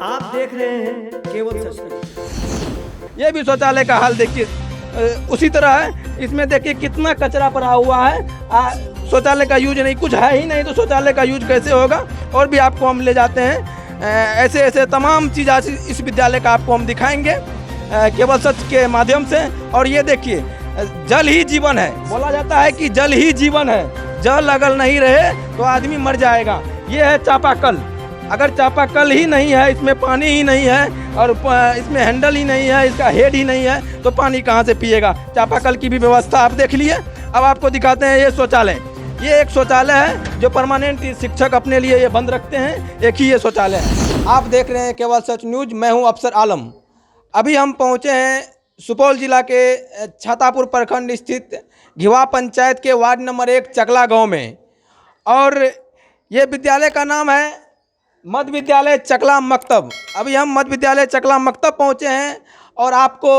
आप देख रहे हैं केवल सच। ये भी शौचालय का हाल देखिए उसी तरह है। इसमें देखिए कितना कचरा पड़ा हुआ है। शौचालय का यूज नहीं, कुछ है ही नहीं तो शौचालय का यूज कैसे होगा। और भी आपको हम ले जाते हैं, ऐसे ऐसे तमाम चीज़ आज इस विद्यालय का आपको हम दिखाएंगे केवल सच के माध्यम से। और ये देखिए, जल ही जीवन है, बोला जाता है कि जल ही जीवन है। जल अगर नहीं रहे तो आदमी मर जाएगा। ये है चापाकल। अगर चापाकल ही नहीं है, इसमें पानी ही नहीं है और इसमें हैंडल ही नहीं है, इसका हेड ही नहीं है, तो पानी कहाँ से पिएगा। चापाकल की भी व्यवस्था आप देख लिए। अब आपको दिखाते हैं ये शौचालय। ये एक शौचालय है जो परमानेंट शिक्षक अपने लिए ये बंद रखते हैं। एक ही ये शौचालय है। आप देख रहे हैं केवल सच न्यूज। मैं हूँ अफसर आलम। अभी हम पहुँचे हैं सुपौल जिला के छातापुर प्रखंड स्थित घिवा पंचायत के वार्ड नंबर 1 चकला गाँव में। और ये विद्यालय का नाम है मध्य विद्यालय चकला मकतब। अभी हम मध्य विद्यालय चकला मकतब पहुँचे हैं और आपको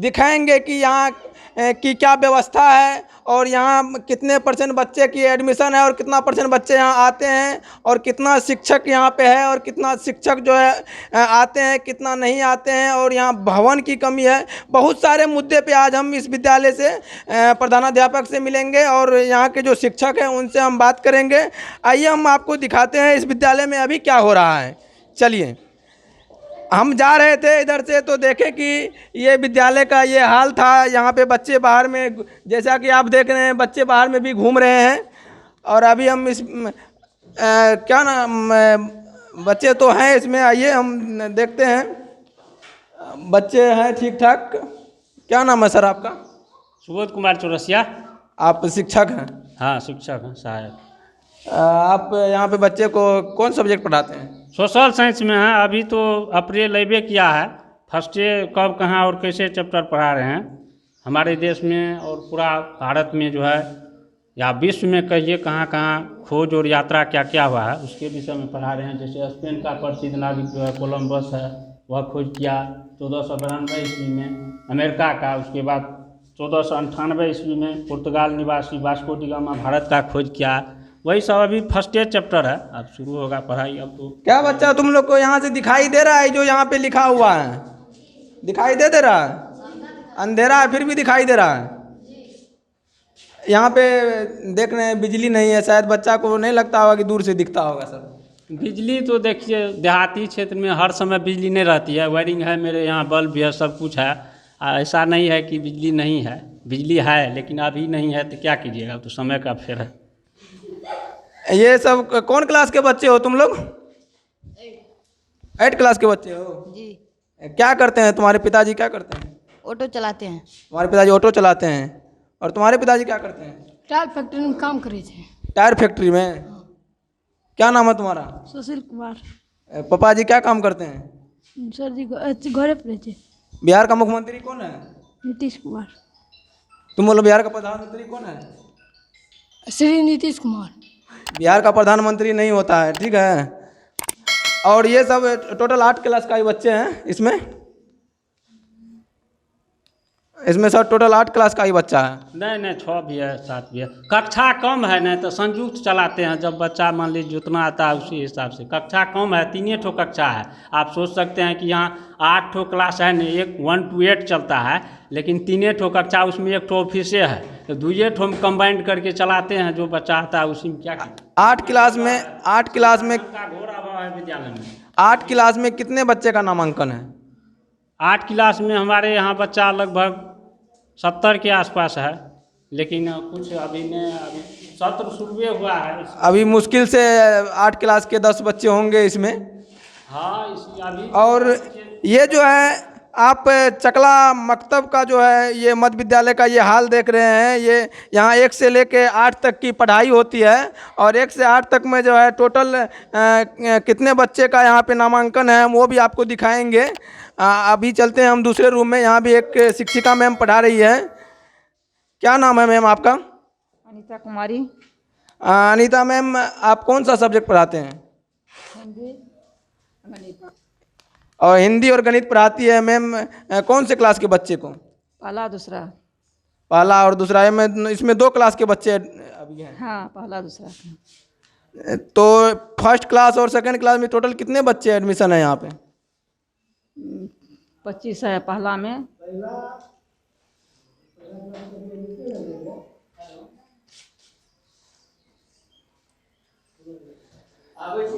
दिखाएंगे कि यहाँ की क्या व्यवस्था है और यहाँ कितने % बच्चे की एडमिशन है और कितना % बच्चे यहाँ आते हैं और कितना शिक्षक यहाँ पे है और कितना शिक्षक जो है आते हैं, कितना नहीं आते हैं और यहाँ भवन की कमी है। बहुत सारे मुद्दे पे आज हम इस विद्यालय से प्रधानाध्यापक से मिलेंगे और यहाँ के जो शिक्षक हैं उनसे हम बात करेंगे। आइए हम आपको दिखाते हैं इस विद्यालय में अभी क्या हो रहा है। चलिए, हम जा रहे थे इधर से तो देखे कि ये विद्यालय का ये हाल था। यहाँ पे बच्चे बाहर में, जैसा कि आप देख रहे हैं, बच्चे बाहर में भी घूम रहे हैं। और अभी हम इस क्या नाम, बच्चे तो हैं इसमें। आइए हम देखते हैं। बच्चे हैं ठीक ठाक। क्या नाम है सर आपका? सुबोध कुमार चौरसिया। आप शिक्षक हैं? हाँ, शिक्षक हैं साहब। आप यहाँ पे बच्चे को कौन सब्जेक्ट पढ़ाते हैं? सोशल साइंस में है। अभी तो अप्रैल लेबे किया है। फर्स्ट ईयर कब, कहाँ और कैसे चैप्टर पढ़ा रहे हैं हमारे देश में और पूरा भारत में जो है, या विश्व में कहिए, कहाँ कहाँ खोज और यात्रा क्या क्या हुआ है उसके विषय में पढ़ा रहे हैं। जैसे स्पेन का प्रसिद्ध नाविक जो है कोलंबस है, वह खोज किया 1492 ईस्वी में। अमेरिका का, उसके बाद 1498 ईस्वी में पुर्तगाल निवासी वास्को डी गामा भारत का खोज किया। वही सब अभी फर्स्ट ईयर चैप्टर है। अब शुरू होगा पढ़ाई। अब तो क्या बच्चा तुम लोग को यहाँ से दिखाई दे रहा है जो यहाँ पे लिखा हुआ है? दिखाई दे रहा है? अंधेरा है फिर भी दिखाई दे रहा है। यहाँ पे देख रहे हैं बिजली नहीं है। शायद बच्चा को नहीं लगता होगा कि दूर से दिखता होगा सर। बिजली तो देखिए देहाती क्षेत्र में हर समय बिजली नहीं रहती है। वायरिंग है, मेरे यहाँ बल्ब भी है, सब कुछ है। ऐसा नहीं है कि बिजली नहीं है, बिजली है, लेकिन अभी नहीं है तो क्या कीजिएगा, तो समय का फेर है। ये सब कौन क्लास के बच्चे हो तुम लोग? 8 क्लास के बच्चे हो जी। क्या करते हैं तुम्हारे पिताजी? क्या करते हैं? ऑटो चलाते हैं। तुम्हारे पिताजी ऑटो चलाते हैं। और तुम्हारे पिताजी क्या करते हैं? टायर फैक्ट्री में काम करे थे। टायर फैक्ट्री में। क्या नाम है तुम्हारा? सुशील कुमार। पापा जी क्या काम करते हैं? सर जी घरे पर थे। बिहार का मुख्यमंत्री कौन है? नीतीश कुमार। तुम बोलो बिहार का प्रधानमंत्री कौन है? श्री नीतीश कुमार। बिहार का प्रधानमंत्री नहीं होता है, ठीक है। और ये सब टोटल 8 क्लास का ही बच्चे हैं इसमें सब टोटल 8 क्लास का ही बच्चा है। नहीं, 6 भी है, 7 भी है। कक्षा कम है, नहीं तो संयुक्त चलाते हैं। जब बच्चा मान लीजिए जितना आता है उसी हिसाब से। कक्षा कम है, 3 ठो कक्षा है। आप सोच सकते हैं कि यहाँ 8 ठो क्लास है, नहीं, 1 to 8 चलता है, लेकिन 3 ठो कक्षा, उसमें 1 ठो ऑफिसे है, तो 2 ठो हम कंबाइंड करके चलाते हैं। जो बच्चा आता है उसी में क्या 8 क्लास में घोर अभाव है विद्यालय में। 8 क्लास में कितने बच्चे का नामांकन है? 8 क्लास में हमारे यहाँ बच्चा लगभग 70 के आसपास है, लेकिन कुछ अभी सत्र शुरू हुआ है। अभी मुश्किल से 8 क्लास के 10 बच्चे होंगे इसमें। हाँ, अभी। और ये जो है आप चकला मकतब का जो है ये मध्य विद्यालय का ये हाल देख रहे हैं। ये यहाँ 1 से लेके 8 तक की पढ़ाई होती है और 1 से 8 तक में जो है टोटल कितने बच्चे का यहाँ पे नामांकन है वो भी आपको दिखाएंगे। अभी चलते हैं हम दूसरे रूम में। यहाँ भी एक शिक्षिका मैम पढ़ा रही है। क्या नाम है मैम आपका? अनीता कुमारी। अनीता मैम, आप कौन सा सब्जेक्ट पढ़ाते हैं? हिंदी, गणित। और हिंदी और गणित पढ़ाती है मैम। कौन से क्लास के बच्चे को? पहला दूसरा। पहला और दूसरा। इसमें 2 क्लास के बच्चे अभी हैं। हाँ, पहला दूसरा। तो फर्स्ट क्लास और सेकंड क्लास में टोटल कितने बच्चे एडमिशन है यहाँ पे? 25 है पहला में।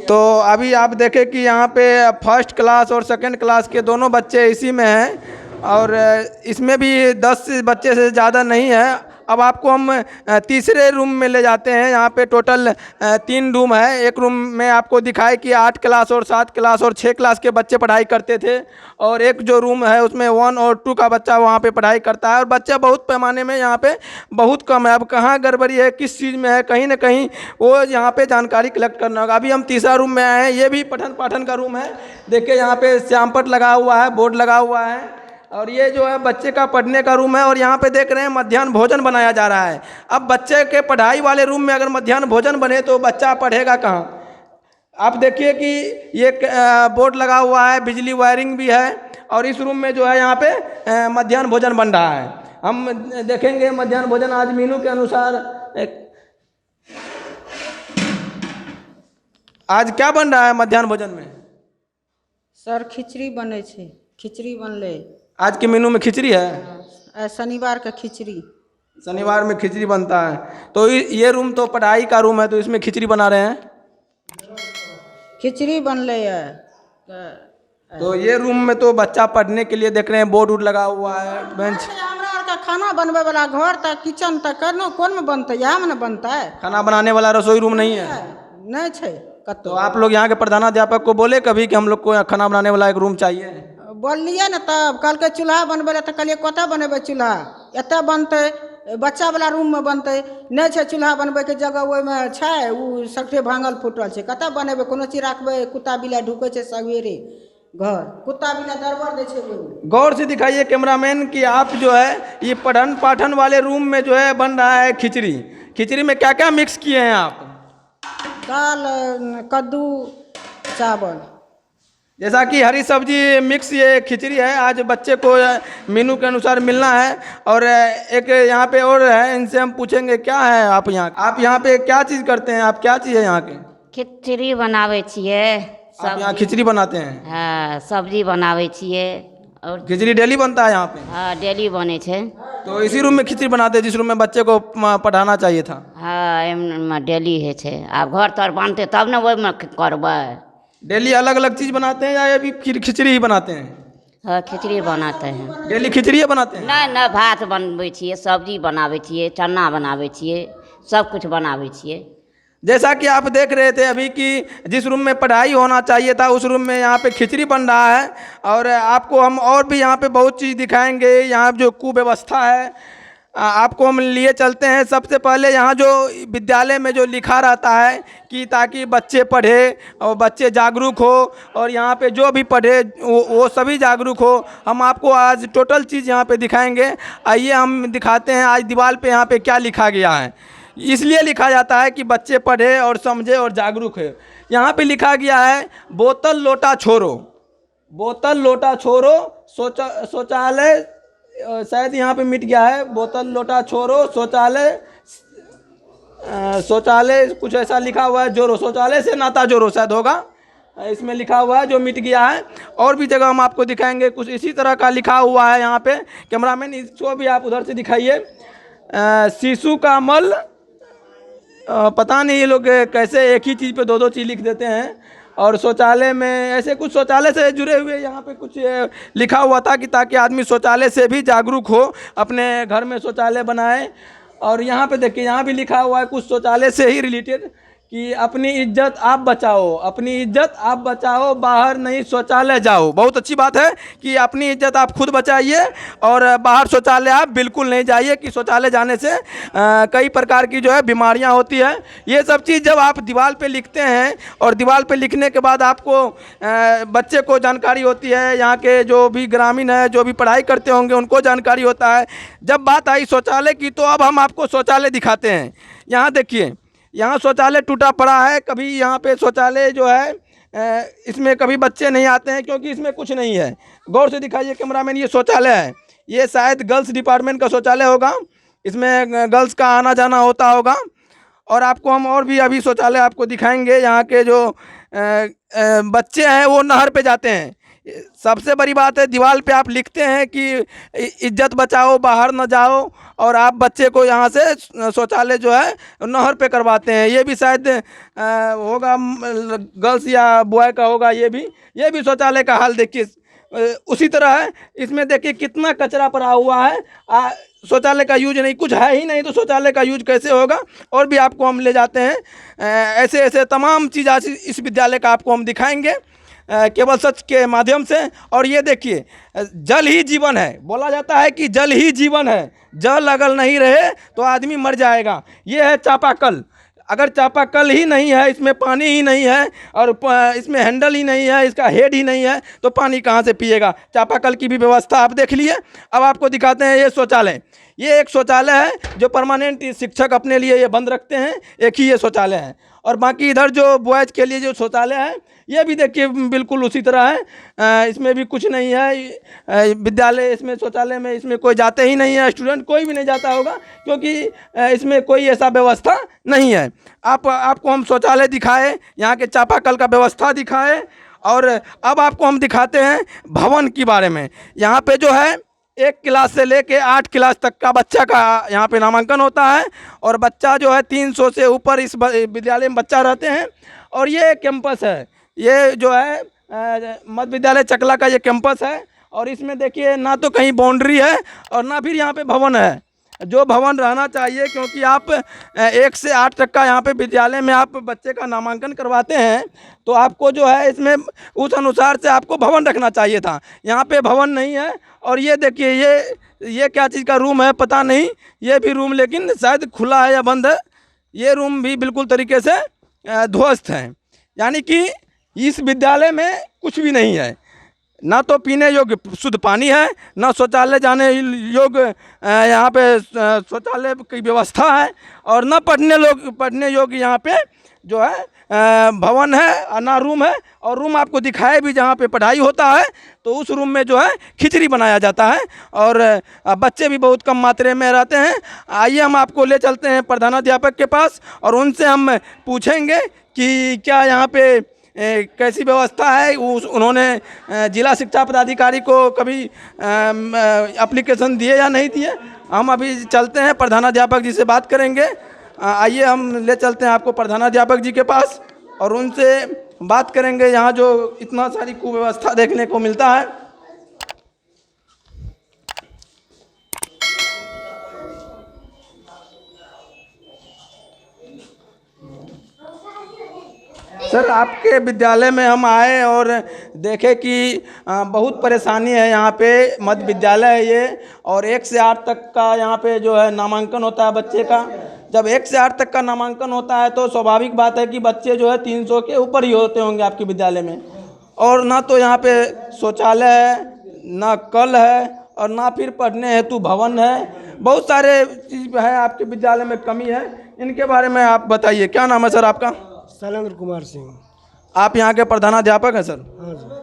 तो अभी आप देखें कि यहाँ पे फर्स्ट क्लास और सेकंड क्लास के दोनों बच्चे इसी में हैं और इसमें भी 10 बच्चे से ज़्यादा नहीं है। अब आपको हम तीसरे रूम में ले जाते हैं। यहाँ पे टोटल 3 रूम है। एक रूम में आपको दिखाए कि 8 क्लास और 7 क्लास और 6 क्लास के बच्चे पढ़ाई करते थे और एक जो रूम है उसमें 1 और 2 का बच्चा वहाँ पे पढ़ाई करता है और बच्चा बहुत पैमाने में यहाँ पे बहुत कम है। अब कहाँ गड़बड़ी है, किस चीज़ में है, कहीं ना कहीं वो यहाँ पे जानकारी कलेक्ट करना होगा। अभी हम तीसरा रूम में आए हैं। ये भी पठन पाठन का रूम है। देखिए यहाँ पे श्यामपट लगा हुआ है, बोर्ड लगा हुआ है और ये जो है बच्चे का पढ़ने का रूम है और यहाँ पे देख रहे हैं मध्याह्न भोजन बनाया जा रहा है। अब बच्चे के पढ़ाई वाले रूम में अगर मध्याह्न भोजन बने तो बच्चा पढ़ेगा कहाँ? आप देखिए कि ये बोर्ड लगा हुआ है, बिजली वायरिंग भी है और इस रूम में जो है यहाँ पे मध्याह्न भोजन बन रहा है। हम देखेंगे मध्याह्न भोजन आज मेनू के अनुसार आज क्या बन रहा है मध्याह्न भोजन में? सर खिचड़ी बने छे, खिचड़ी बनले। आज के मेनू में खिचड़ी है। शनिवार का खिचड़ी। शनिवार में खिचड़ी बनता है। तो ये रूम तो पढ़ाई का रूम है तो इसमें खिचड़ी बना रहे हैं। खिचड़ी बनले है। तो ये रूम में तो बच्चा पढ़ने के लिए देख रहे हैं, बोर्ड वोर्ड लगा हुआ है, बेंच। हमरा और का खाना बनवे वाला घर तक किचन तक कौन में बनता है? यहाँ में न बनता है। खाना बनाने वाला रसोई रूम नहीं है। नहीं छे तो आप लोग यहाँ के प्रधानाध्यापक को बोले कभी कि हम लोग को खाना बनाने वाला एक रूम चाहिए? बोलिए न तब कल के चूल्हा बनबे तो कहलिए कत बनेबे चूल्हा? एते बनते बच्चा वाला रूम में बनते नहीं छे चूल्हा बनबे के जगह वो में छे उ सगठे भांगल फूटल छे। कत बनेबे? कोनो चीज रखबे कुत्ता बिल्ला ढुके छे सवेरे घर, कुत्ता बिल्ला दरबर दे छे। गौर से दिखाइए कैमरामैन कि आप जो है ये पठन पाठन वाले रूम में जो है बन रहा है खिचड़ी। खिचड़ी में क्या क्या मिक्स किए हैं आप? दाल, कद्दू, चावल, जैसा कि हरी सब्जी मिक्स ये खिचड़ी है। आज बच्चे को मेनू के अनुसार मिलना है। और एक यहाँ पे और है, इनसे हम पूछेंगे क्या है आप यहाँ पे क्या चीज़ करते हैं? आप क्या चीज़ है यहाँ के? खिचड़ी बनावे छिए। आप यहाँ खिचड़ी बनाते हैं? हाँ, सब्जी बनावे छिए। और खिचड़ी डेली बनता है यहाँ पे? हाँ, डेली बने छे। तो इसी रूम में खिचड़ी बनाते हैं जिस रूम में बच्चे को पढ़ाना चाहिए था? हाँ, एम डेली है छे। आप घर तर बनते तब न वो में करबै। डेली अलग अलग चीज़ बनाते हैं या ये भी खिचड़ी ही बनाते हैं? हाँ, खिचड़ी बनाते हैं। डेली खिचड़ी बनाते हैं? नहीं, भात बनबै छिए, सब्जी बनावे छिए, चना बनावे छिए, सब कुछ बनावे छिए। जैसा कि आप देख रहे थे अभी कि जिस रूम में पढ़ाई होना चाहिए था उस रूम में यहाँ पे खिचड़ी बन रहा है। और आपको हम और भी यहाँ पे बहुत चीज़ दिखाएंगे। यहाँ जो कुव्यवस्था है आपको हम लिए चलते हैं। सबसे पहले यहाँ जो विद्यालय में जो लिखा रहता है कि ताकि बच्चे पढ़े और बच्चे जागरूक हो और यहाँ पे जो भी पढ़े वो सभी जागरूक हो। हम आपको आज टोटल चीज़ यहाँ पे दिखाएंगे। आइए हम दिखाते हैं आज दीवार पे यहाँ पे क्या लिखा गया है। इसलिए लिखा जाता है कि बच्चे पढ़े और समझे और जागरूक है। यहाँ पे लिखा गया है बोतल लोटा छोड़ो, बोतल लोटा छोड़ो, शौचालय शायद यहाँ पे मिट गया है। बोतल लोटा छोड़ो, शौचालय, शौचालय कुछ ऐसा लिखा हुआ है। जोड़ो, शौचालय से नाता जोड़ो शायद होगा, इसमें लिखा हुआ है जो मिट गया है। और भी जगह हम आपको दिखाएंगे कुछ इसी तरह का लिखा हुआ है। यहाँ पे कैमरामैन इसको भी आप उधर से दिखाइए। शिशु का मल, पता नहीं ये लोग कैसे एक ही चीज़ पे दो चीज़ लिख देते हैं। और शौचालय में ऐसे कुछ शौचालय से जुड़े हुए यहाँ पे कुछ लिखा हुआ था कि ताकि आदमी शौचालय से भी जागरूक हो, अपने घर में शौचालय बनाए। और यहाँ पे देखिए यहाँ भी लिखा हुआ है कुछ शौचालय से ही रिलेटेड कि अपनी इज्जत आप बचाओ, अपनी इज्जत आप बचाओ, बाहर नहीं शौचालय जाओ। बहुत अच्छी बात है कि अपनी इज्जत आप खुद बचाइए और बाहर शौचालय आप बिल्कुल नहीं जाइए कि शौचालय जाने से कई प्रकार की जो है बीमारियां होती है। ये सब चीज़ जब आप दीवार पे लिखते हैं और दीवार पे लिखने के बाद आपको बच्चे को जानकारी होती है, यहाँ के जो भी ग्रामीण है जो भी पढ़ाई करते होंगे उनको जानकारी होता है। जब बात आई शौचालय की तो अब हम आपको शौचालय दिखाते हैं। यहाँ देखिए, यहाँ शौचालय टूटा पड़ा है। कभी यहाँ पे शौचालय जो है इसमें कभी बच्चे नहीं आते हैं क्योंकि इसमें कुछ नहीं है। गौर से दिखाइए कैमरामैन, ये शौचालय है, ये शायद गर्ल्स डिपार्टमेंट का शौचालय होगा। इसमें गर्ल्स का आना जाना होता होगा। और आपको हम और भी अभी शौचालय आपको दिखाएंगे। यहाँ के जो बच्चे हैं वो नहर पे जाते हैं। सबसे बड़ी बात है, दीवार पे आप लिखते हैं कि इज्जत बचाओ, बाहर न जाओ, और आप बच्चे को यहाँ से शौचालय जो है नहर पे करवाते हैं। ये भी शायद होगा गर्ल्स या बॉय का होगा। ये भी शौचालय का हाल देखिए उसी तरह है। इसमें देखिए कितना कचरा पड़ा हुआ है। शौचालय का यूज नहीं, कुछ है ही नहीं तो शौचालय का यूज कैसे होगा। और भी आपको हम ले जाते हैं, ऐसे ऐसे तमाम चीज़ आज इस विद्यालय का आपको हम दिखाएंगे केवल सच के माध्यम से। और ये देखिए, जल ही जीवन है, बोला जाता है कि जल ही जीवन है। जल अगर नहीं रहे तो आदमी मर जाएगा। ये है चापाकल। अगर चापाकल ही नहीं है, इसमें पानी ही नहीं है, और इसमें हैंडल ही नहीं है, इसका हेड ही नहीं है, तो पानी कहाँ से पिएगा। चापाकल की भी व्यवस्था आप देख लिए। अब आपको दिखाते हैं ये शौचालय। ये एक शौचालय है जो परमानेंट शिक्षक अपने लिए ये बंद रखते हैं। एक ही ये शौचालय है। और बाकी इधर जो बॉयज़ के लिए जो शौचालय है, ये भी देखिए बिल्कुल उसी तरह है। इसमें भी कुछ नहीं है। विद्यालय इसमें शौचालय में इसमें कोई जाते ही नहीं है, स्टूडेंट कोई भी नहीं जाता होगा, क्योंकि इसमें कोई ऐसा व्यवस्था नहीं है। आपको हम शौचालय दिखाए, यहाँ के चापाकल का व्यवस्था दिखाए। और अब आपको हम दिखाते हैं भवन के बारे में। यहाँ पे जो है 1 क्लास से लेके 8 क्लास तक का बच्चा का यहाँ पे नामांकन होता है। और बच्चा जो है 300 से ऊपर इस विद्यालय में बच्चा रहते हैं। और ये कैंपस है, ये जो है मध्य विद्यालय चकला का ये कैंपस है। और इसमें देखिए ना तो कहीं बाउंड्री है और ना फिर यहाँ पे भवन है, जो भवन रहना चाहिए। क्योंकि आप 1 से 8 तक का यहाँ पे विद्यालय में आप बच्चे का नामांकन करवाते हैं, तो आपको जो है इसमें उस अनुसार से आपको भवन रखना चाहिए था। यहाँ पे भवन नहीं है। और ये देखिए, ये क्या चीज़ का रूम है पता नहीं। ये भी रूम लेकिन शायद खुला है या बंद है। ये रूम भी बिल्कुल तरीके से ध्वस्त है। यानी कि इस विद्यालय में कुछ भी नहीं है। ना तो पीने योग्य शुद्ध पानी है, ना शौचालय जाने योग्य यहाँ पे शौचालय की व्यवस्था है, और ना पढ़ने योग्य यहाँ पे जो है भवन है और ना रूम है। और रूम आपको दिखाए भी जहाँ पे पढ़ाई होता है, तो उस रूम में जो है खिचड़ी बनाया जाता है। और बच्चे भी बहुत कम मात्रा में रहते हैं। आइए हम आपको ले चलते हैं प्रधानाध्यापक के पास, और उनसे हम पूछेंगे कि क्या यहाँ पे कैसी व्यवस्था है। उन्होंने जिला शिक्षा पदाधिकारी को कभी एप्लीकेशन दिए या नहीं दिए। हम अभी चलते हैं प्रधानाध्यापक जी से बात करेंगे। आइए हम ले चलते हैं आपको प्रधानाध्यापक जी के पास, और उनसे बात करेंगे यहाँ जो इतना सारी कुव्यवस्था देखने को मिलता है। सर, आपके विद्यालय में हम आए और देखे कि बहुत परेशानी है यहाँ पे। मध्य विद्यालय है ये, और 1 से 8 तक का यहाँ पे जो है नामांकन होता है बच्चे का। जब 1 से 8 तक का नामांकन होता है तो स्वाभाविक बात है कि बच्चे जो है 300 के ऊपर ही होते होंगे आपके विद्यालय में। और ना तो यहाँ पे शौचालय है, ना कल है, और ना फिर पढ़ने हेतु भवन है। बहुत सारे चीज़ है आपके विद्यालय में, कमी है। इनके बारे में आप बताइए। क्या नाम है सर आपका? शैलेंद्र कुमार सिंह। आप यहाँ के प्रधानाध्यापक हैं सर? हाँ जी।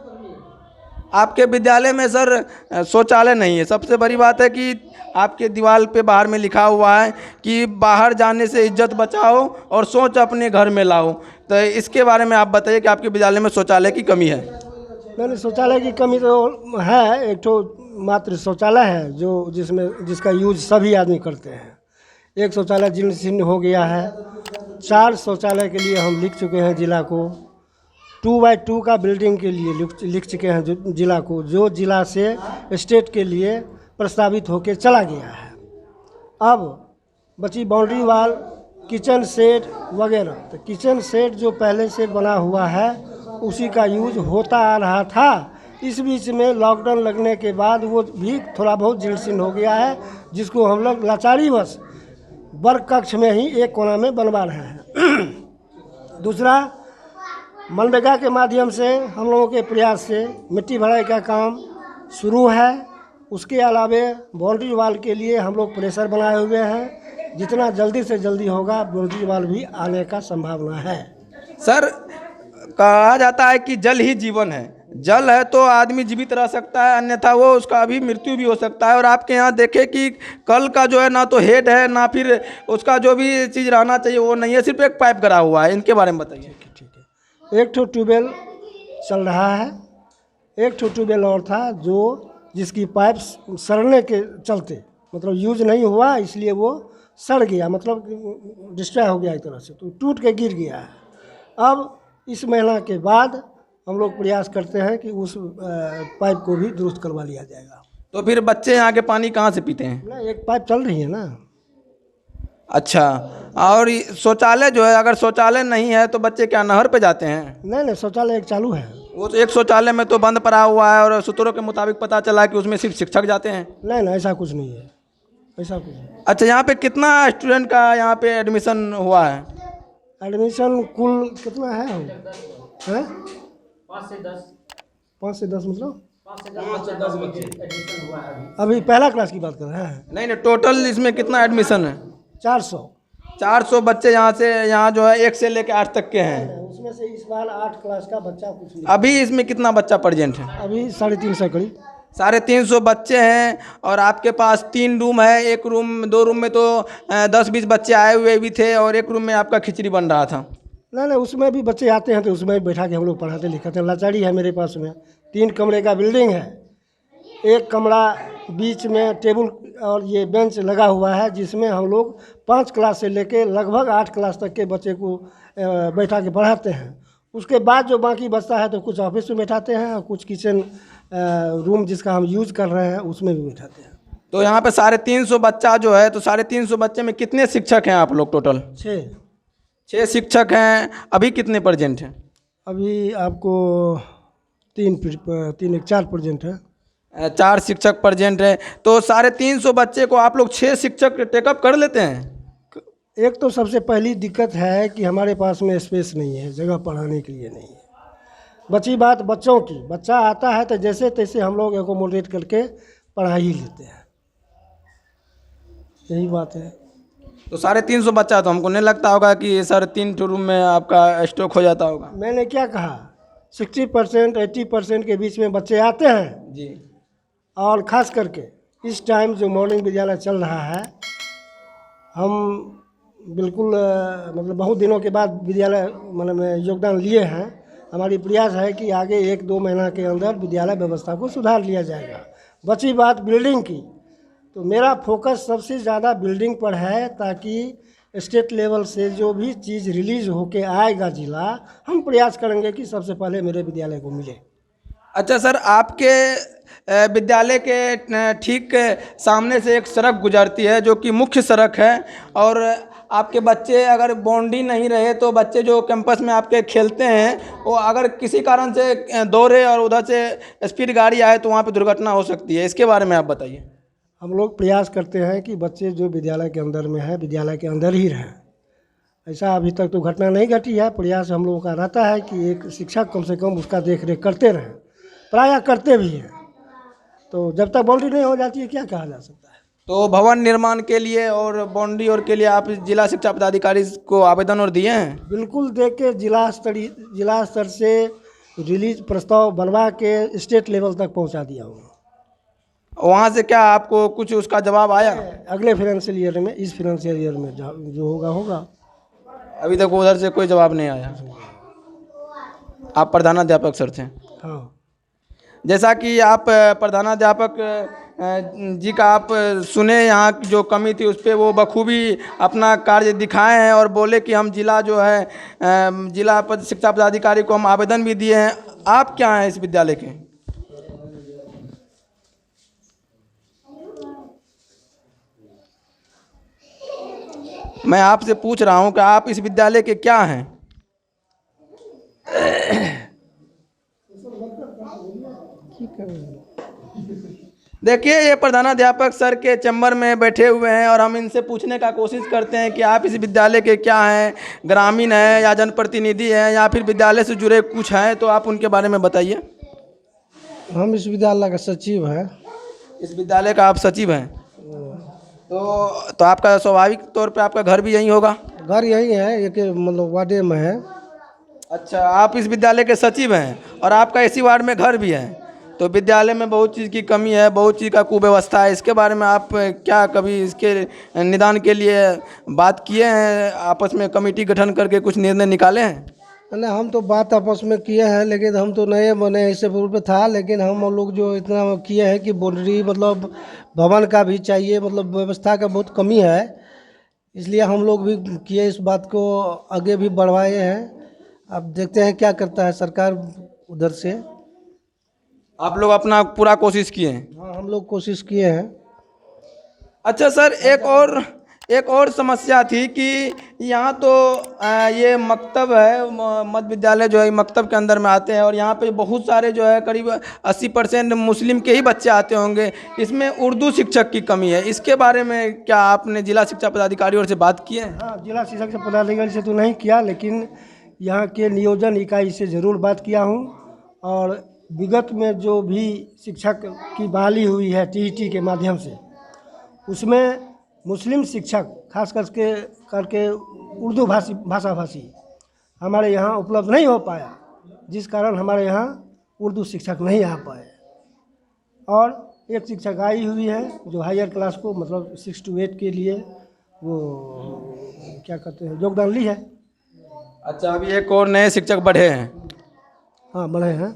आपके विद्यालय में सर शौचालय नहीं है। सबसे बड़ी बात है कि आपके दीवार पे बाहर में लिखा हुआ है कि बाहर जाने से इज्जत बचाओ और सोच अपने घर में लाओ। तो इसके बारे में आप बताइए कि आपके विद्यालय में शौचालय की कमी है। नहीं, शौचालय की कमी तो है। एक तो मात्र शौचालय है जिसका यूज सभी आदमी करते हैं। एक शौचालय जीर्ण शीर्ण हो गया है। 4 शौचालय के लिए हम लिख चुके हैं जिला को। 2x2 का बिल्डिंग के लिए लिख चुके हैं जिला को, जो जिला से स्टेट के लिए प्रस्तावित होकर चला गया है। अब बची बाउंड्री वाल, किचन सेट वगैरह। तो किचन सेट जो पहले से बना हुआ है उसी का यूज होता आ रहा था। इस बीच में लॉकडाउन लगने के बाद वो भी थोड़ा बहुत जीर्ण शीर्ण हो गया है, जिसको हम लोग लाचारीवश वर्ग कक्ष में ही एक कोना में बनवा रहे हैं। दूसरा, मनरेगा के माध्यम से हम लोगों के प्रयास से मिट्टी भराई का काम शुरू है। उसके अलावे बाउंड्री वाल के लिए हम लोग प्रेशर बनाए हुए हैं। जितना जल्दी से जल्दी होगा बाउंड्री वाल भी आने का संभावना है। सर, कहा जाता है कि जल ही जीवन है। जल है तो आदमी जीवित रह सकता है, अन्यथा वो उसका अभी मृत्यु भी हो सकता है। और आपके यहाँ देखें कि कल का जो है ना तो हेड है ना फिर उसका जो भी चीज़ रहना चाहिए वो नहीं है, सिर्फ एक पाइप गड़ा हुआ है। इनके बारे में बताइए। ठीक है, एक ठो ट्यूबवेल चल रहा है, एक ठो ट्यूबवेल और था जो जिसकी पाइप सड़ने के चलते मतलब यूज नहीं हुआ, इसलिए वो सड़ गया, मतलब डिस्ट्रॉय हो गया एक तरह से, तो टूट के गिर गया है। अब इस महीना के बाद हम लोग प्रयास करते हैं कि उस पाइप को भी दुरुस्त करवा लिया जाएगा। तो फिर बच्चे यहाँ के पानी कहाँ से पीते हैं? ना एक पाइप चल रही है ना। अच्छा, और शौचालय जो है, अगर शौचालय नहीं है तो बच्चे क्या नहर पे जाते हैं? नहीं, शौचालय एक चालू है। वो तो एक शौचालय में तो बंद पड़ा हुआ है और सूत्रों के मुताबिक पता चला कि उसमें सिर्फ शिक्षक जाते हैं। नहीं, ऐसा कुछ नहीं है, ऐसा कुछ नहीं। अच्छा, यहाँ पे कितना स्टूडेंट का यहाँ पे एडमिशन हुआ है? एडमिशन कुल कितना है? 5 से 10 मतलब 5 से 10 बच्चे अभी पहला क्लास की बात कर रहे हैं। नहीं, टोटल इसमें कितना एडमिशन है? 400 बच्चे यहाँ से यहाँ जो है 1 से लेकर 8 तक के हैं। उसमें से इस बार 8 क्लास का बच्चा कुछ नहीं। अभी इसमें कितना बच्चा प्रेजेंट है? अभी 350 करीब 350 बच्चे हैं। और आपके पास 3 रूम है, एक रूम 2 रूम में तो 10-20 बच्चे आए हुए भी थे और एक रूम में आपका खिचड़ी बन रहा था। नहीं, उसमें भी बच्चे आते हैं तो उसमें भी बैठा के हम लोग पढ़ाते लिखाते हैं। लाचारी है मेरे पास में, 3 कमरे का बिल्डिंग है, एक कमरा बीच में टेबल और ये बेंच लगा हुआ है, जिसमें हम लोग 5 क्लास से लेके लगभग 8 क्लास तक के बच्चे को बैठा के पढ़ाते हैं। उसके बाद जो बाकी बचता है तो कुछ ऑफिस में बैठाते हैं और कुछ किचन रूम जिसका हम यूज कर रहे हैं उसमें भी बैठाते हैं। तो यहाँ पे 350 बच्चा जो है, तो 350 बच्चे में कितने शिक्षक हैं आप लोग टोटल? 6 शिक्षक हैं। अभी कितने प्रेजेंट हैं? अभी आपको 4 प्रेजेंट है। 4 शिक्षक प्रेजेंट है। तो 350 बच्चे को आप लोग 6 शिक्षक टेकअप कर लेते हैं? एक तो सबसे पहली दिक्कत है कि हमारे पास में स्पेस नहीं है, जगह पढ़ाने के लिए नहीं है। बची बात बच्चों की, बच्चा आता है तो जैसे तैसे हम लोग एकोमोडेट करके पढ़ा ही लेते हैं, यही बात है। तो 350 बच्चा तो हमको नहीं लगता होगा कि सर 3 रूम में आपका स्टॉक हो जाता होगा। मैंने क्या कहा, 60% 80% के बीच में बच्चे आते हैं जी। और ख़ास करके इस टाइम जो मॉर्निंग विद्यालय चल रहा है, हम बिल्कुल मतलब बहुत दिनों के बाद विद्यालय मतलब योगदान लिए हैं। हमारी प्रयास है कि आगे 1-2 महीना के अंदर विद्यालय व्यवस्था को सुधार लिया जाएगा। बची बात बिल्डिंग की, तो मेरा फोकस सबसे ज़्यादा बिल्डिंग पर है, ताकि स्टेट लेवल से जो भी चीज़ रिलीज़ होके आएगा जिला, हम प्रयास करेंगे कि सबसे पहले मेरे विद्यालय को मिले। अच्छा सर, आपके विद्यालय के ठीक सामने से एक सड़क गुजरती है जो कि मुख्य सड़क है, और आपके बच्चे अगर बाउंड्री नहीं रहे तो बच्चे जो कैंपस में आपके खेलते हैं वो अगर किसी कारण से दौड़े और उधर से स्पीड गाड़ी आए तो वहाँ पे दुर्घटना हो सकती है। इसके बारे में आप बताइए। हम लोग प्रयास करते हैं कि बच्चे जो विद्यालय के अंदर में है विद्यालय के अंदर ही रहें। ऐसा अभी तक तो घटना नहीं घटी है। प्रयास हम लोगों का रहता है कि एक शिक्षक कम से कम उसका देख रेख करते रहें, प्रायः करते भी हैं। तो जब तक बाउंड्री नहीं हो जाती है क्या कहा जा सकता है। तो भवन निर्माण के लिए और बाउंड्री और के लिए आप जिला शिक्षा पदाधिकारी को आवेदन और दिए हैं? बिल्कुल, देख के जिला स्तर से रिलीज प्रस्ताव बनवा के स्टेट लेवल तक पहुंचा दिया हूँ। वहाँ से क्या आपको कुछ उसका जवाब आया? अगले फाइनेंशियल ईयर में, इस फाइनेंशियल ईयर में जो होगा। अभी तक उधर से कोई जवाब नहीं आया। आप प्रधानाध्यापक सर थे? हाँ। जैसा कि आप प्रधानाध्यापक जी का आप सुने, यहाँ की जो कमी थी उस पर वो बखूबी अपना कार्य दिखाए हैं और बोले कि हम जिला जो है जिला शिक्षा पदाधिकारी को हम आवेदन भी दिए हैं। आप क्या हैं इस विद्यालय के? मैं आपसे पूछ रहा हूँ कि आप इस विद्यालय के क्या हैं? देखिए, ये प्रधानाध्यापक सर के चैम्बर में बैठे हुए हैं और हम इनसे पूछने का कोशिश करते हैं कि आप इस विद्यालय के क्या हैं, ग्रामीण हैं या जनप्रतिनिधि हैं या फिर विद्यालय से जुड़े कुछ हैं, तो आप उनके बारे में बताइए। हम इस विद्यालय का सचिव हैं। इस विद्यालय का आप सचिव हैं? तो आपका स्वाभाविक तौर पे आपका घर भी यहीं होगा? घर यही है, एक मतलब वार्डे में है। अच्छा, आप इस विद्यालय के सचिव हैं और आपका इसी वार्ड में घर भी है, तो विद्यालय में बहुत चीज़ की कमी है, बहुत चीज़ का कुव्यवस्था है। इसके बारे में आप क्या कभी इसके निदान के लिए बात किए हैं, आपस में कमेटी गठन करके कुछ निर्णय निकाले हैं? नहीं, हम तो बात आपस में किए हैं, लेकिन हम तो नए बने, इससे पूर्व में था, लेकिन हम लोग जो इतना किए हैं कि बाउंड्री मतलब भवन का भी चाहिए, मतलब व्यवस्था का बहुत कमी है, इसलिए हम लोग भी किए, इस बात को आगे भी बढ़वाए हैं। अब देखते हैं क्या करता है सरकार उधर से। आप लोग अपना पूरा कोशिश किए हैं? हाँ, हम लोग कोशिश किए हैं। अच्छा सर, एक और समस्या थी कि यहाँ तो ये मकतब है, मध्य विद्यालय जो है मकतब के अंदर में आते हैं और यहाँ पे बहुत सारे जो है करीब 80% मुस्लिम के ही बच्चे आते होंगे। इसमें उर्दू शिक्षक की कमी है, इसके बारे में क्या आपने जिला शिक्षा पदाधिकारियों से बात की है? हाँ, जिला शिक्षा पदाधिकारी से तो नहीं किया, लेकिन यहाँ के नियोजन इकाई से ज़रूर बात किया हूँ। और विगत में जो भी शिक्षक की बहाली हुई है टीईटी के माध्यम से, उसमें मुस्लिम शिक्षक खास करके उर्दू भाषा भाषी हमारे यहाँ उपलब्ध नहीं हो पाया, जिस कारण हमारे यहाँ उर्दू शिक्षक नहीं आ पाए। और एक शिक्षक आई हुई है जो हायर क्लास को मतलब 6 to 8 के लिए वो क्या कहते हैं योगदान ली है। अच्छा, अभी एक और नए शिक्षक बढ़े हैं? हाँ, बढ़े हैं।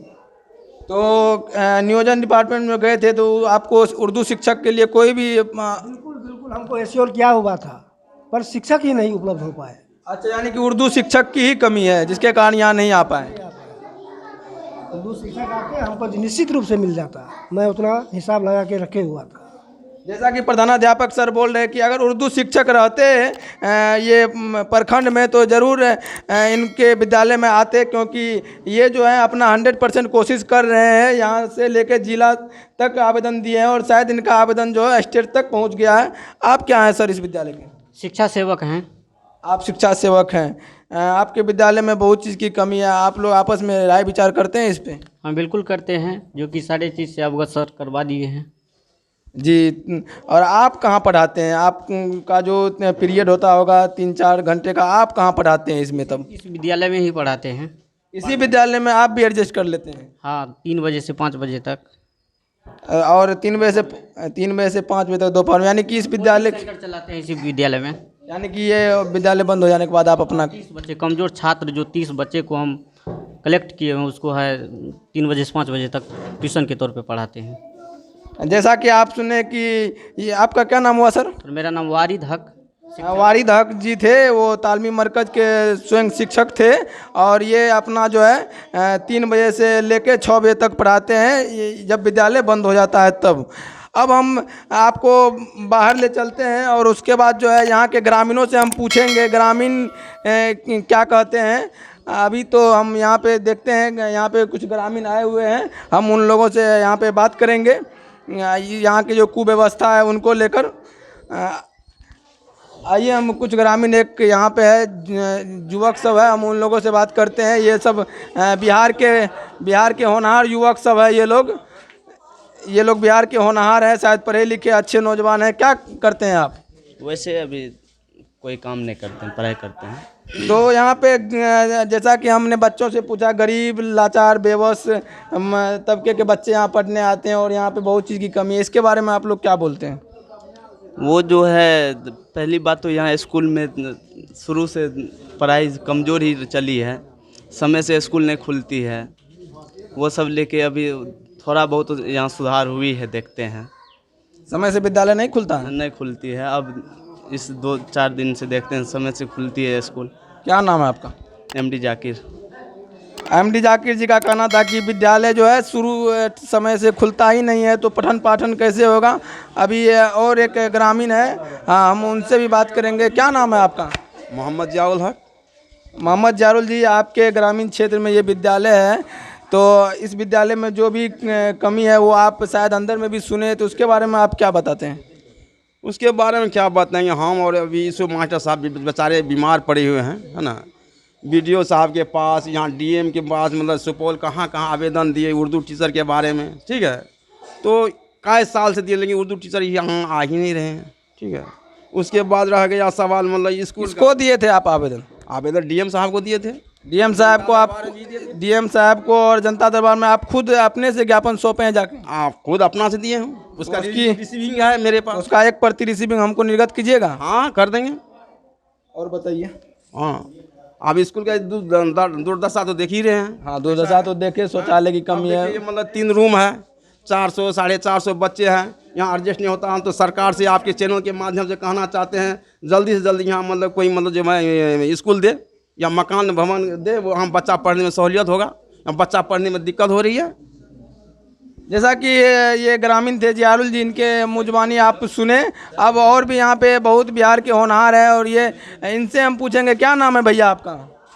तो नियोजन डिपार्टमेंट में गए थे तो आपको उर्दू शिक्षक के लिए कोई भी बिल्कुल हमको एश्योर किया हुआ था, पर शिक्षक ही नहीं उपलब्ध हो पाए। अच्छा, यानी कि उर्दू शिक्षक की ही कमी है जिसके कारण यहाँ नहीं आ पाए। उर्दू शिक्षक आके हमको निश्चित रूप से मिल जाता, मैं उतना हिसाब लगा के रखे हुआ था। जैसा कि प्रधानाध्यापक सर बोल रहे हैं कि अगर उर्दू शिक्षक रहते ये प्रखंड में तो ज़रूर इनके विद्यालय में आते, क्योंकि ये जो है अपना 100% कोशिश कर रहे हैं, यहाँ से लेकर जिला तक आवेदन दिए हैं और शायद इनका आवेदन जो है स्टेट तक पहुँच गया है। आप क्या हैं सर इस विद्यालय के? शिक्षा सेवक हैं। आप शिक्षा सेवक हैं, आपके विद्यालय में बहुत चीज़ की कमी है, आप लोग आपस में राय विचार करते हैं इस पर? हाँ, बिल्कुल करते हैं, जो कि सारे चीज़ से अवगत सर करवा दिए हैं जी। और आप कहाँ पढ़ाते हैं? आपका जो पीरियड होता होगा 3-4 घंटे का, आप कहाँ पढ़ाते हैं इसमें? तब इस विद्यालय में ही पढ़ाते हैं। इसी विद्यालय में आप भी एडजस्ट कर लेते हैं? हाँ, 3 बजे से 5 बजे तक। और 3 बजे से 5 बजे तक दोपहर में, यानी कि इस विद्यालय सेंटर चलाते हैं इसी विद्यालय में। यानी कि ये विद्यालय बंद हो जाने के बाद आप अपना 30 बच्चे कमज़ोर छात्र जो 30 बच्चे को हम कलेक्ट किए हैं, उसको है 3 बजे से 5 बजे तक ट्यूशन के तौर पे पढ़ाते हैं। जैसा कि आप सुने कि ये आपका क्या नाम हुआ सर? मेरा नाम वारिद हक। वारिद हक जी थे, वो तालमी मरकज़ के स्वयं शिक्षक थे और ये अपना जो है 3 बजे से लेकर 6 बजे तक पढ़ाते हैं, जब विद्यालय बंद हो जाता है तब। अब हम आपको बाहर ले चलते हैं और उसके बाद जो है यहाँ के ग्रामीणों से हम पूछेंगे ग्रामीण क्या कहते हैं। अभी तो हम यहाँ पे देखते हैं, यहाँ पे कुछ ग्रामीण आए हुए हैं, हम उन लोगों से यहाँ पे बात करेंगे यहाँ की जो कुव्यवस्था है उनको लेकर। आइए हम कुछ ग्रामीण, एक यहाँ पे है युवक सब है, हम उन लोगों से बात करते हैं। ये सब बिहार के होनहार युवक सब है, ये लोग बिहार के होनहार हैं, शायद पढ़े लिखे अच्छे नौजवान हैं। क्या करते हैं आप? वैसे अभी कोई काम नहीं करते हैं, पढ़ाई करते हैं। तो यहाँ पे जैसा कि हमने बच्चों से पूछा, गरीब लाचार बेबस तबके के बच्चे यहाँ पढ़ने आते हैं और यहाँ पे बहुत चीज़ की कमी है, इसके बारे में आप लोग क्या बोलते हैं? वो जो है, पहली बात तो यहाँ स्कूल में शुरू से पढ़ाई कमज़ोर ही चली है, समय से स्कूल नहीं खुलती है, वो सब लेके अभी थोड़ा बहुत यहाँ सुधार हुई है, देखते हैं। समय से विद्यालय नहीं खुलता है? नहीं खुलती है, अब इस 2-4 दिन से देखते हैं समय से खुलती है स्कूल। क्या नाम है आपका? MD जाकिर। MD जाकिर जी का कहना था कि विद्यालय जो है शुरू समय से खुलता ही नहीं है, तो पठन पाठन कैसे होगा। अभी और एक ग्रामीण है, हाँ, हम उनसे भी बात करेंगे। क्या नाम है आपका? मोहम्मद जियाउल हक। मोहम्मद जारुल जी, आपके ग्रामीण क्षेत्र में ये विद्यालय है, तो इस विद्यालय में जो भी कमी है वो आप शायद अंदर में भी सुने, तो उसके बारे में आप क्या बताते हैं? उसके बारे में क्या बताएंगे हम, और अभी इसो मास्टर साहब बेचारे बीमार पड़े हुए हैं, है ना। BDO साहब के पास, यहाँ DM के पास, मतलब सुपौल कहाँ आवेदन दिए उर्दू टीचर के बारे में, ठीक है। तो कई साल से दिए, लेकिन उर्दू टीचर यहाँ आ ही नहीं रहे हैं, ठीक है। उसके बाद रह गया सवाल, मतलब स्कूल किसको दिए थे आप आवेदन? DM साहब को दिए थे। डीएम साहब को डीएम साहब को और जनता दरबार में आप खुद अपने से ज्ञापन सौंपे हैं जाके? आप खुद अपना से दिए हूँ, उसका रिसीविंग है मेरे पास। उसका 1 प्रति रिसीविंग हमको निर्गत कीजिएगा। हाँ कर देंगे। और बताइए। हाँ अब स्कूल का दुर्दशा तो देख ही रहे हैं। हाँ दुर्दशा तो देखे, शौचालय की कमी है। मतलब 3 रूम है, 400 450 बच्चे हैं, यहाँ एडजस्ट नहीं होता। हम तो सरकार से आपके चैनल के माध्यम से कहना चाहते हैं जल्दी से जल्दी यहाँ मतलब कोई मतलब जो है स्कूल दे या मकान भवन दे, वो हम बच्चा पढ़ने में सहूलियत होगा। अब बच्चा पढ़ने में दिक्कत हो रही है। जैसा कि ये ग्रामीण थे जियारुल जी, इनके मुजबानी आप सुने। अब और भी यहाँ पे बहुत बिहार के होनहार है और ये इनसे हम पूछेंगे। क्या नाम है भैया आपका?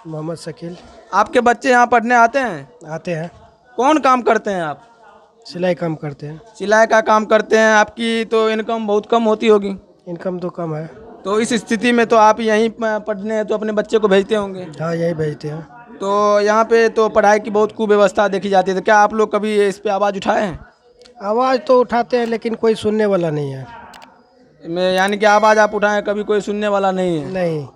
मोहम्मद शकील। आपके बच्चे यहाँ पढ़ने आते हैं? आते हैं। कौन काम करते हैं आप? सिलाई काम करते हैं। सिलाई का काम करते हैं। आपकी तो इनकम बहुत कम होती होगी? इनकम तो कम है। तो इस स्थिति में तो आप यहीं पढ़ने तो अपने बच्चे को भेजते होंगे? हाँ यही भेजते हैं। तो यहाँ पे तो पढ़ाई की बहुत कुव्यवस्था देखी जाती है, तो क्या आप लोग कभी इस पे आवाज़ उठाए हैं? आवाज़ तो उठाते हैं लेकिन कोई सुनने वाला नहीं है। यानी कि आवाज़ आप उठाएं, कभी कोई सुनने वाला नहीं है? नहीं।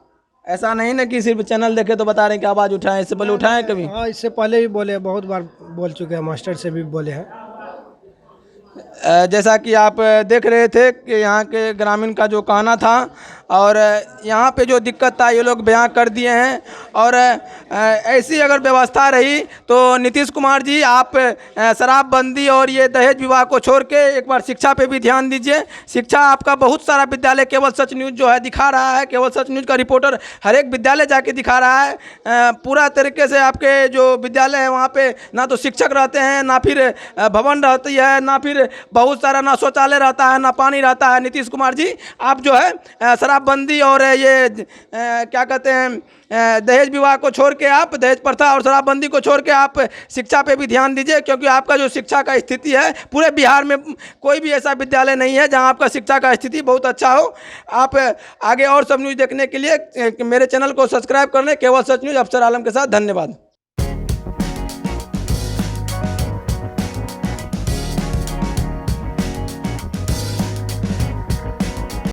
ऐसा नहीं ना कि सिर्फ चैनल देखे तो बता रहे हैं कि आवाज़ उठाएं, इससे पहले उठाएं कभी? हाँ इससे पहले भी बोले, बहुत बार बोल चुके हैं, मास्टर से भी बोले हैं। जैसा कि आप देख रहे थे कि यहाँ के ग्रामीण का जो कहना था और यहाँ पे जो दिक्कत था ये लोग बयां कर दिए हैं। और ऐसी अगर व्यवस्था रही तो नीतीश कुमार जी आप शराबबंदी और ये दहेज विवाह को छोड़ के एक बार शिक्षा पे भी ध्यान दीजिए। शिक्षा आपका बहुत सारा विद्यालय, केवल सच न्यूज़ जो है दिखा रहा है, केवल सच न्यूज़ का रिपोर्टर हर एक विद्यालय जाके दिखा रहा है। पूरा तरीके से आपके जो विद्यालय है वहाँ पे ना तो शिक्षक रहते हैं, ना फिर भवन रहती है, ना फिर बहुत सारा ना शौचालय रहता है, ना पानी रहता है। नीतीश कुमार जी आप जो है शराबबंदी और ये क्या कहते हैं दहेज विवाह को छोड़ के, आप दहेज प्रथा और शराबबंदी को छोड़ के आप शिक्षा पे भी ध्यान दीजिए, क्योंकि आपका जो शिक्षा का स्थिति है पूरे बिहार में कोई भी ऐसा विद्यालय नहीं है जहां आपका शिक्षा का स्थिति बहुत अच्छा हो। आप आगे और सब न्यूज़ देखने के लिए मेरे चैनल को सब्सक्राइब कर लें। केवल सच न्यूज़ अफसर आलम के साथ। धन्यवाद।